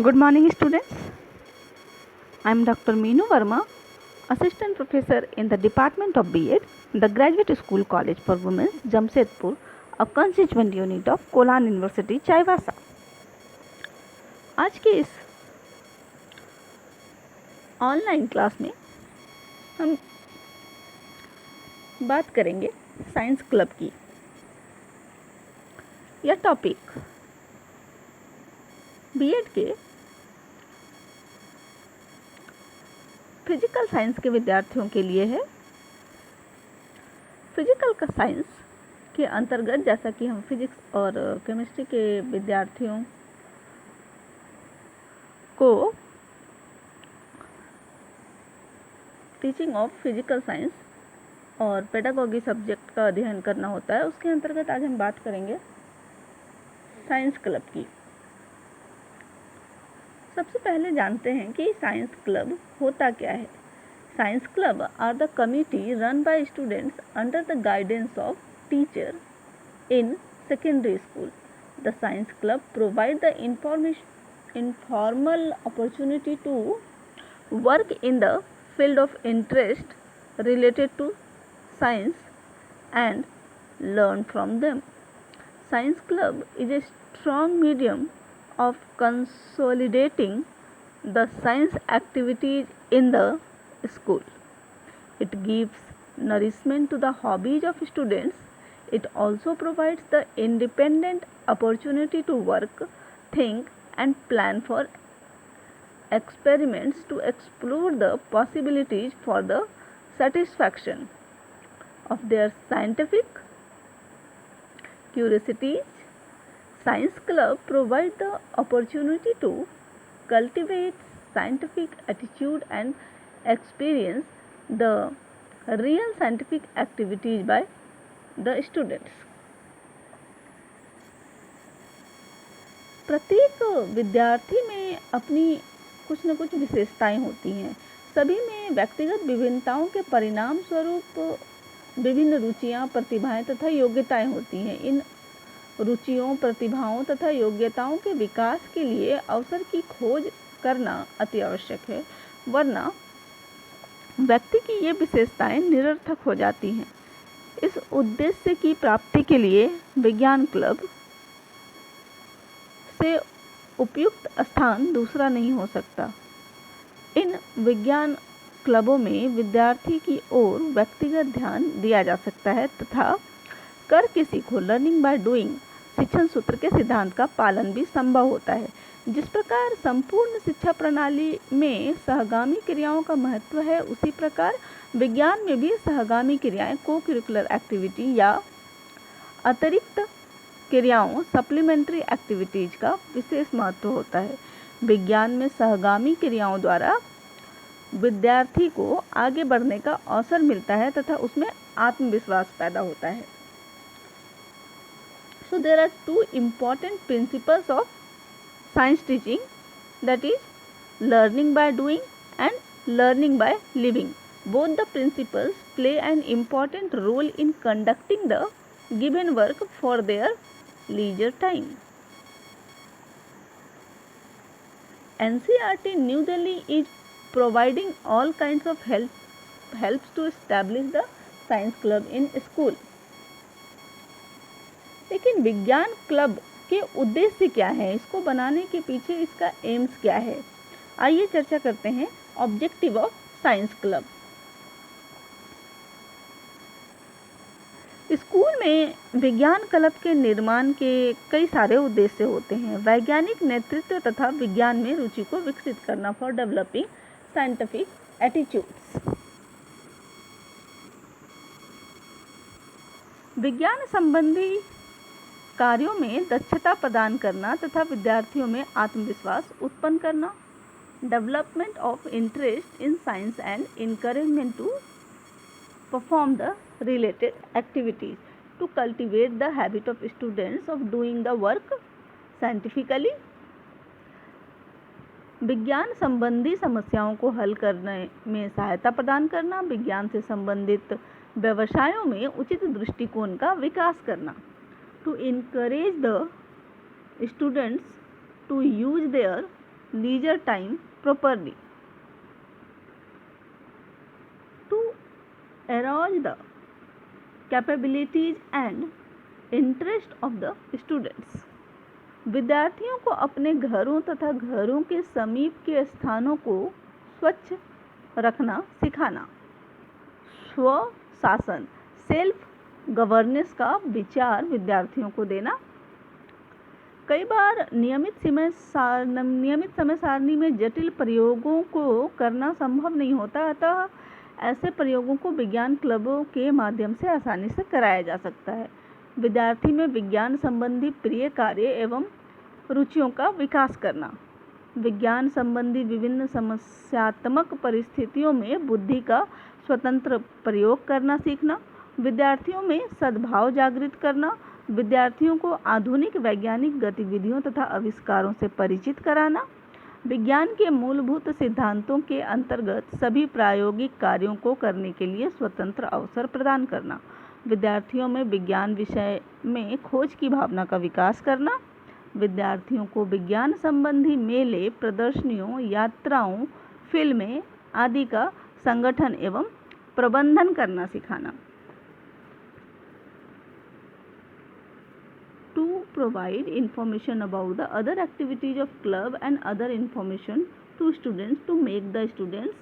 Good morning, students. I am Dr. Meenu Verma, Assistant Professor in the Department of B.Ed, the Graduate School College for Women, Jamshedpur, a constituent unit of Kolan University, Chaibasa. आज की इस online class में हम बात करेंगे science club की। यह topic B.Ed के फिजिकल साइंस के विद्यार्थियों के लिए है। फिजिकल का साइंस के अंतर्गत, जैसा कि हम फिजिक्स और केमिस्ट्री के विद्यार्थियों को टीचिंग ऑफ फिजिकल साइंस और पेडागॉजी सब्जेक्ट का अध्ययन करना होता है, उसके अंतर्गत आज हम बात करेंगे साइंस क्लब की। सबसे पहले जानते हैं कि साइंस क्लब होता क्या है। Science club are the committee run by students under the guidance of teacher in secondary school. The science club provide the informal opportunity to work in the field of interest related to science and learn from them. Science club is a strong medium of consolidating the science activities in the school. It gives nourishment to the hobbies of students. It also provides the independent opportunity to work, think, and plan for experiments to explore the possibilities for the satisfaction of their scientific curiosities. Science club provide the opportunity to cultivate scientific attitude and experience the real scientific activities by the students. प्रत्येक विद्यार्थी में अपनी कुछ न कुछ विशेषताएं होती हैं। सभी में व्यक्तिगत विभिन्नताओं के परिणाम स्वरूप विभिन्न रुचियां, प्रतिभाएं तथा योग्यताएं होती हैं। इन रुचियों, प्रतिभाओं तथा योग्यताओं के विकास के लिए अवसर की खोज करना अति आवश्यक है, वरना व्यक्ति की ये विशेषताएं निरर्थक हो जाती हैं। इस उद्देश्य की प्राप्ति के लिए विज्ञान क्लब से उपयुक्त स्थान दूसरा नहीं हो सकता। इन विज्ञान क्लबों में विद्यार्थी की ओर व्यक्तिगत ध्यान दिया जा सकता है तथा करके सीखो, लर्निंग बाय डूइंग शिक्षण सूत्र के सिद्धांत का पालन भी संभव होता है। जिस प्रकार संपूर्ण शिक्षा प्रणाली में सहगामी क्रियाओं का महत्व है, उसी प्रकार विज्ञान में भी सहगामी क्रियाएं, को-करिकुलर एक्टिविटी या अतिरिक्त क्रियाओं, सप्लीमेंट्री एक्टिविटीज का विशेष महत्व होता है। विज्ञान में सहगामी क्रियाओं द्वारा विद्यार्थी को आगे बढ़ने का अवसर मिलता है तथा उसमें आत्मविश्वास पैदा होता है। So there are two important principles of science teaching, that is learning by doing and learning by living. Both the principles play an important role in conducting the given work for their leisure time. NCERT New Delhi is providing all kinds of helps to establish the science club in school. लेकिन विज्ञान club के उद्देश्य क्या है, इसको बनाने के पीछे इसका एम्स क्या है, आइए चर्चा करते हैं। Objective of science club. School में विज्ञान क्लब के निर्माण के कई सारे उद्देश्य होते हैं। वैज्ञानिक नेतृत्व तथा विज्ञान में रुचि को विकसित करना, फॉर डेवलपिंग साइंटिफिक एटीट्यूड्स। विज्ञान संबंधी कार्यों में दक्षता प्रदान करना तथा विद्यार्थियों में आत्मविश्वास उत्पन्न करना। Development of interest in science and encouragement to perform the related activities to cultivate the habit of students of doing the work scientifically. विज्ञान संबंधी समस्याओं को हल करने में सहायता प्रदान करना। विज्ञान से संबंधित व्यवसायों में उचित दृष्टिकोण का विकास करना। To encourage the students to use their leisure time properly. To arouse the capabilities and interest of the students. विद्यार्थियों को अपने घरों तथा घरों के समीप के स्थानों को स्वच्छ रखना सिखाना। स्व शासन सेल्फ गवर्नेंस का विचार विद्यार्थियों को देना। कई बार नियमित समय सारणी में जटिल प्रयोगों को करना संभव नहीं होता, अतः ऐसे प्रयोगों को विज्ञान क्लबों के माध्यम से आसानी से कराया जा सकता है। विद्यार्थी में विज्ञान संबंधी प्रिय कार्य एवं रुचियों का विकास करना। विज्ञान संबंधी विभिन्न समस्यात्मक परिस्थितियों में बुद्धि का स्वतंत्र प्रयोग करना सीखना। विद्यार्थियों में सद्भाव जागृत करना। विद्यार्थियों को आधुनिक वैज्ञानिक गतिविधियों तथा आविष्कारों से परिचित कराना। विज्ञान के मूलभूत सिद्धांतों के अंतर्गत सभी प्रायोगिक कार्यों को करने के लिए स्वतंत्र अवसर प्रदान करना। विद्यार्थियों में विज्ञान विषय में खोज की भावना का विकास करना। विद्यार्थियों को विज्ञान संबंधी मेले, प्रदर्शनियों, यात्राओं, फिल्में आदि का संगठन एवं प्रबंधन करना सिखाना। To provide information about the other activities of club and other information to students to make the students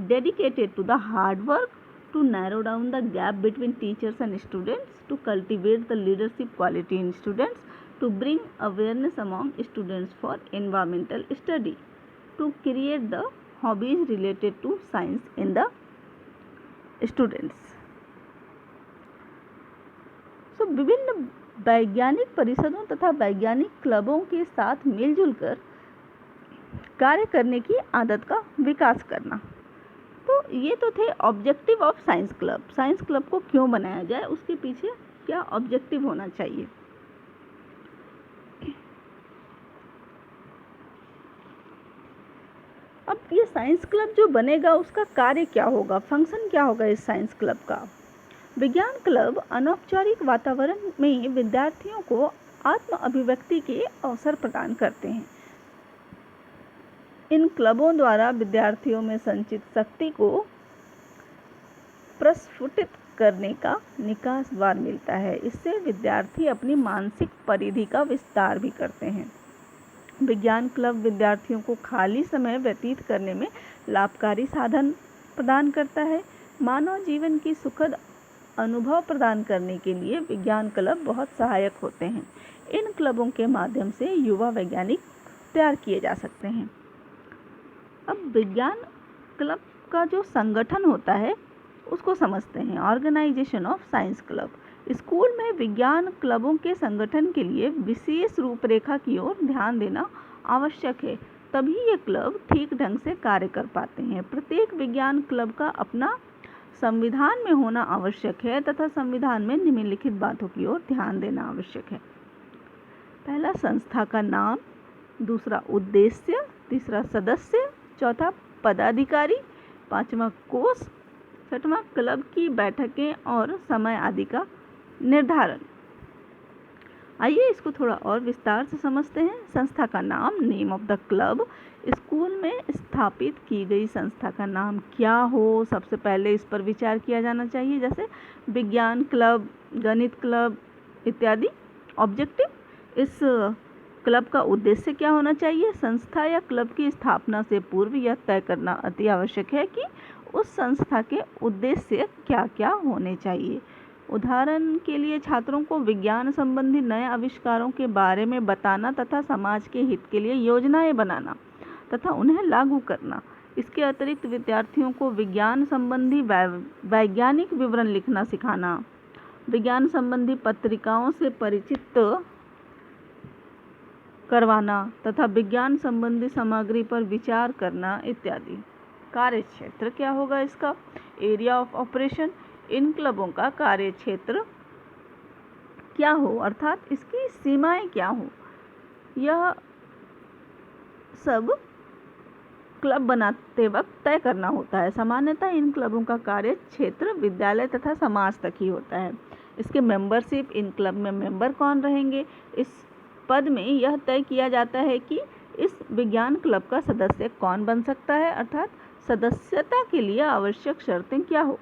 dedicated to the hard work, to narrow down the gap between teachers and students, to cultivate the leadership quality in students, to bring awareness among students for environmental study, to create the hobbies related to science in the students. So विभिन्न वैज्ञानिक परिषदों तथा वैज्ञानिक क्लबों के साथ मिलजुल कर कार्य करने की आदत का विकास करना। तो ये तो थे objective of science club. Science club को क्यों बनाया जाए, उसके पीछे क्या ऑब्जेक्टिव होना चाहिए। अब ये साइंस क्लब जो बनेगा उसका कार्य क्या होगा, फंक्शन क्या होगा इस साइंस क्लब का। विज्ञान क्लब अनौपचारिक वातावरण में विद्यार्थियों को आत्म अभिव्यक्ति के अवसर प्रदान करते हैं। इन क्लबों द्वारा विद्यार्थियों में संचित शक्ति को प्रस्फुटित करने का निकास द्वार मिलता है। इससे विद्यार्थी अपनी मानसिक परिधि का विस्तार भी करते हैं। विज्ञान क्लब विद्यार्थियों को खाली समय व्यतीत करने में लाभकारी साधन प्रदान करता है। मानव जीवन की सुखद अनुभव प्रदान करने के लिए विज्ञान क्लब बहुत सहायक होते हैं। इन क्लबों के माध्यम से युवा वैज्ञानिक तैयार किए जा सकते हैं। अब विज्ञान क्लब का जो संगठन होता है उसको समझते हैं। Organisation of science club. School में विज्ञान क्लबों के संगठन के लिए विशेष रूपरेखा की ओर ध्यान देना आवश्यक है, तभी ये क्लब ठीक ढंग से कार्य कर पाते हैं। प्रत्येक विज्ञान क्लब का अपना संविधान में होना आवश्यक है तथा संविधान में निम्नलिखित बातों की ओर ध्यान देना आवश्यक है। पहला, संस्था का नाम, दूसरा उद्देश्य, तीसरा सदस्य, चौथा पदाधिकारी, पांचवा कोष, छठवां क्लब की बैठकें और समय आदि का निर्धारण। आइए इसको थोड़ा और विस्तार से समझते हैं। संस्था का नाम, name of the club. School में स्थापित की गई संस्था का नाम क्या हो, सबसे पहले इस पर विचार किया जाना चाहिए, जैसे विज्ञान क्लब, गणित क्लब इत्यादि। ऑब्जेक्टिव, इस क्लब का उद्देश्य क्या होना चाहिए। संस्था या क्लब की स्थापना से पूर्व यह तय करना अति आवश्यक है कि उस संस्था के उद्देश्य क्या क्या होने चाहिए। उदाहरण के लिए छात्रों को विज्ञान संबंधी नए आविष्कारों के बारे में बताना तथा समाज के हित के लिए योजनाएं बनाना तथा उन्हें लागू करना। इसके अतिरिक्त विद्यार्थियों को विज्ञान संबंधी वैज्ञानिक विवरण लिखना सिखाना, विज्ञान संबंधी पत्रिकाओं से परिचित करवाना तथा विज्ञान संबंधी सामग्री पर विचार करना इत्यादि। कार्य क्षेत्र क्या होगा इसका। एरिया ऑफ ऑपरेशन, इन क्लबों का कार्य क्षेत्र क्या हो, अर्थात इसकी सीमाएं क्या हो, यह सब क्लब बनाते वक्त तय करना होता है। सामान्यतः इन क्लबों का कार्य क्षेत्र विद्यालय तथा समाज तक ही होता है। इसके मेंबरशिप, इन क्लब में मेंबर कौन रहेंगे, इस पद में यह तय किया जाता है कि इस विज्ञान क्लब का सदस्य कौन बन सकता है, अर्थात सदस्यता के लिए आवश्यक शर्तें क्या हो।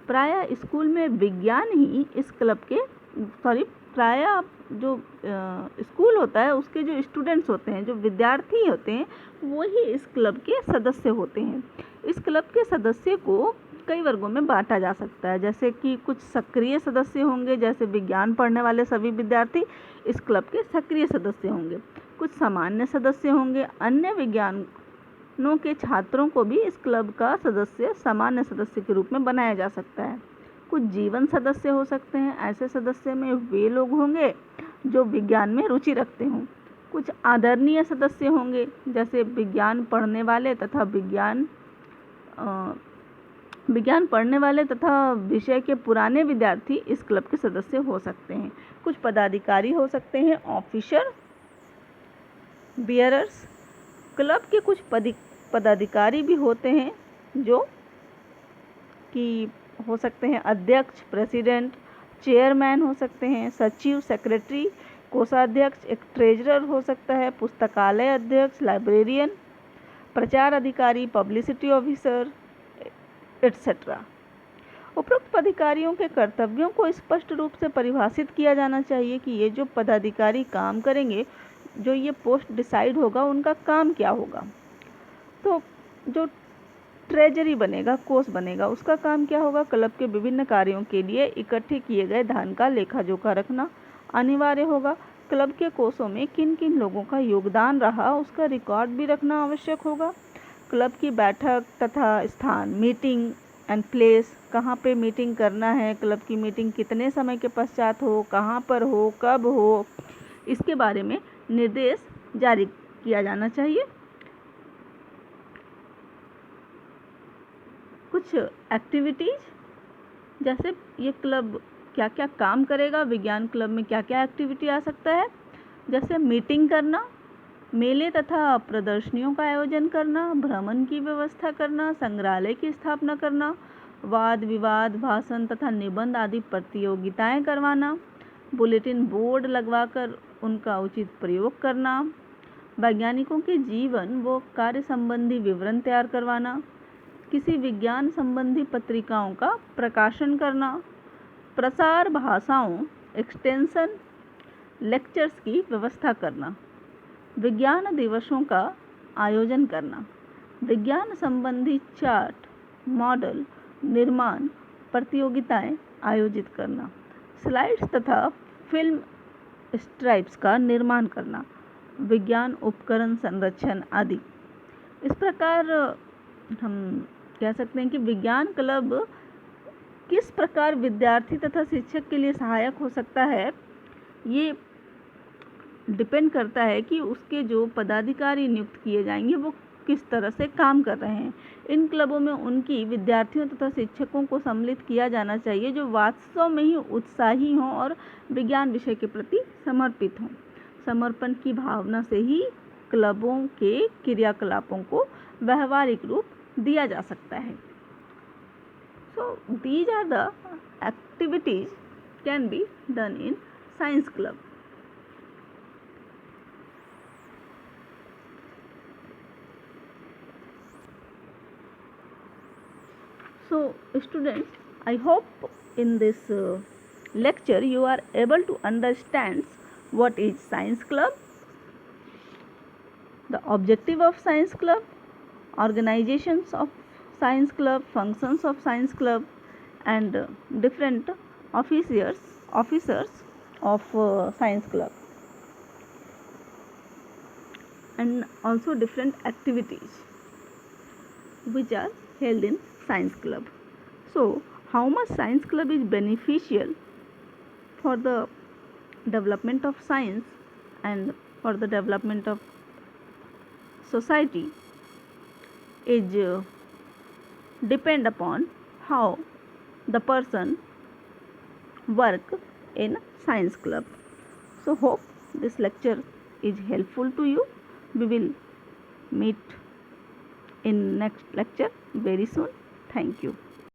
प्रायः स्कूल में विज्ञान ही इस क्लब के प्रायः जो स्कूल होता है उसके जो स्टूडेंट्स होते हैं, जो विद्यार्थी होते हैं, वो ही इस क्लब के सदस्य होते हैं। इस क्लब के सदस्य को कई वर्गों में बांटा जा सकता है, जैसे कि कुछ सक्रिय सदस्य होंगे, जैसे विज्ञान पढ़ने वाले सभी विद्यार्थी इस क्लब के सक्रिय सदस्य होंगे। कुछ सामान्य सदस्य होंगे, अन्य विज्ञानों के छात्रों को भी इस क्लब का सदस्य सामान्य सदस्य के रूप में बनाया जा सकता है। कुछ जीवन सदस्य हो सकते हैं, ऐसे सदस्य में वे लोग होंगे जो विज्ञान में रुचि रखते हों। कुछ आदरणीय सदस्य होंगे, जैसे विज्ञान पढ़ने वाले तथा विज्ञान पढ़ने वाले तथा विषय के पुराने विद्यार्थी इस क्लब के सदस्य हो सकते हैं। कुछ पदाधिकारी हो सकते हैं, ऑफिसर बियरर्स। क्लब के कुछ पदाधिकारी भी होते हैं जो कि हो सकते हैं अध्यक्ष, प्रेसिडेंट, चेयरमैन हो सकते हैं, सचिव, सेक्रेटरी, कोषाध्यक्ष, एक ट्रेजरर हो सकता है, पुस्तकालय अध्यक्ष, लाइब्रेरियन, प्रचार अधिकारी, पब्लिसिटी ऑफिसर एट्सेट्रा। उपरोक्त पदाधिकारियों के कर्तव्यों को स्पष्ट रूप से परिभाषित किया जाना चाहिए कि ये जो पदाधिकारी काम करेंगे, जो ये पोस्ट डिसाइड होगा, उनका काम क्या होगा। तो जो ट्रेजरी बनेगा, कोष बनेगा, उसका काम क्या होगा? क्लब के विभिन्न कार्यों के लिए इकट्ठे किए गए धन का लेखा जोखा रखना अनिवार्य होगा। क्लब के कोषों में किन किन लोगों का योगदान रहा, उसका रिकॉर्ड भी रखना आवश्यक होगा। क्लब की बैठक तथा स्थान, मीटिंग एंड प्लेस, कहाँ पे मीटिंग करना है, क्लब की मीटिंग कितने समय के पश्चात हो, कहाँ पर हो, कब हो, इसके बारे में निर्देश जारी किया जाना चाहिए। कुछ एक्टिविटीज़, जैसे ये क्लब क्या क्या काम करेगा, विज्ञान क्लब में क्या क्या एक्टिविटी आ सकता है, जैसे मीटिंग करना, मेले तथा प्रदर्शनियों का आयोजन करना, भ्रमण की व्यवस्था करना, संग्रहालय की स्थापना करना, वाद विवाद, भाषण तथा निबंध आदि प्रतियोगिताएं करवाना, बुलेटिन बोर्ड लगवाकर उनका उचित प्रयोग करना, वैज्ञानिकों के जीवन व कार्य संबंधी विवरण तैयार करवाना, किसी विज्ञान संबंधी पत्रिकाओं का प्रकाशन करना, प्रसार भाषाओं, एक्सटेंशन, लेक्चर्स की व्यवस्था करना, विज्ञान दिवसों का आयोजन करना, विज्ञान संबंधी चार्ट, मॉडल निर्माण प्रतियोगिताएं आयोजित करना, स्लाइड्स तथा फिल्म स्ट्राइप्स का निर्माण करना, विज्ञान उपकरण संरक्षण आदि। इस प्रकार हम कह सकते हैं कि विज्ञान क्लब किस प्रकार विद्यार्थी तथा शिक्षक के लिए सहायक हो सकता है, ये डिपेंड करता है कि उसके जो पदाधिकारी नियुक्त किए जाएंगे वो किस तरह से काम कर रहे हैं। इन क्लबों में उनकी विद्यार्थियों तथा शिक्षकों को सम्मिलित किया जाना चाहिए जो वास्तव में ही उत्साही हों और विज्ञान विषय के प्रति समर्पित हों। समर्पण की भावना से ही क्लबों के क्रियाकलापों को व्यवहारिक रूप दिया जा सकता है। So these are the activities can be done in science club. So students, I hope in this lecture you are able to understand what is science club, the objective of science club, organizations of science club, functions of science club, and different officers of science club, and also different activities which are held in science club. So how much science club is beneficial for the development of science and for the development of society is depend upon how the person work in science club. So hope this lecture is helpful to you. We will meet in next lecture very soon. Thank you.